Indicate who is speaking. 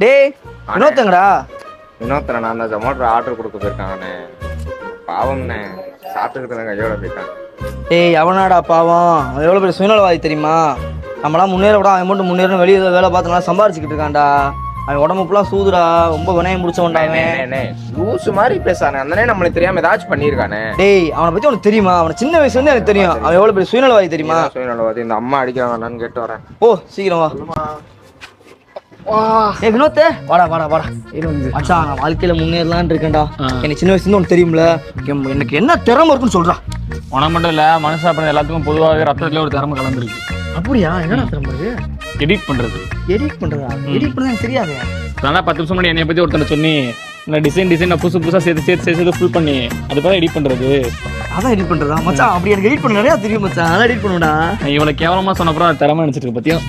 Speaker 1: டேய் வினோத்தங்கடா.
Speaker 2: வினோத்தனை நான் தான் ஜொமேட்டோ ஆர்டர் கொடுக்க போயிருக்காங்கண்ணே. பாவம்ண்ணே, சாப்பிட்டுக்கிட்டு கையோட போயிட்டான்.
Speaker 1: டேய் அவனாடா பாவம், அவன் எவ்வளோ பெரிய சுயநலவாதி தெரியுமா? நம்மளாம் முன்னேற விட அவன் மட்டும் முன்னேறணும் வெளியே வேலை பார்த்து நல்லா சம்பாரிச்சுக்கிட்டு இருக்கான்டா. அவன் உடம்பு ஃபுல்லாக சூதுடா, ரொம்ப வினயம் முடிச்சவன்டா அவன்.
Speaker 2: லூசு மாதிரி பேசானே, அந்தனே நம்மளுக்கு தெரியாம ஏதாச்சும் பண்ணியிருக்கானே.
Speaker 1: டேய் அவனை பற்றி உனக்கு தெரியுமா? அவனை சின்ன வயசுல இருந்து எனக்கு தெரியும். அவன் எவ்வளோ பெரிய சுயநலவாதி தெரியுமா?
Speaker 2: சுயநலவாதி. இந்த அம்மா அடிக்கிறாங்கன்னு கேட்டு வரேன்.
Speaker 1: ஓ சீக்கிரம் வா. ஏ வினோத், வாடா வாடா வாடா. மச்சான் நான் வாழ்க்கையில முன்னேறலான்னு இருக்கேன்டா. எனக்கு சின்ன வயசுல இருந்து உனக்கு தெரியும்ல, எனக்கு என்ன திறமை இருக்குன்னு சொல்றா.
Speaker 3: உனக்கு மட்டும் இல்ல, மனுஷா பண்ண எல்லாத்துக்கும் பொதுவாகவே ரத்தத்துல ஒரு திறமை கலந்துருக்கு.
Speaker 1: அப்படியா? என்னடா திறமை இருக்கு?
Speaker 3: எடிட் பண்றது.
Speaker 1: எடிட் பண்றதா? எடிட் பண்ணது எனக்கு தெரியாது.
Speaker 3: நான் 10 நிமிஷம் முன்னாடி என்னை பத்தி ஒருத்தனை சொன்னி, நான் டிசைன் புதுசு புதுசா சேர்த்து ஃபுல் பண்ணி அதுக்காக எடிட் பண்றது.
Speaker 1: அதான் எடிட் பண்றதா மச்சான்? அப்படி எனக்கு எடிட் பண்ண நிறைய தெரியும் மச்சான். அதான் எடிட் பண்ணுடா.
Speaker 3: இவ்வளவு கேவலமா சொன்னப்பறம் திறமை நினைச்சிட்டு இருக்கு பத்தியா?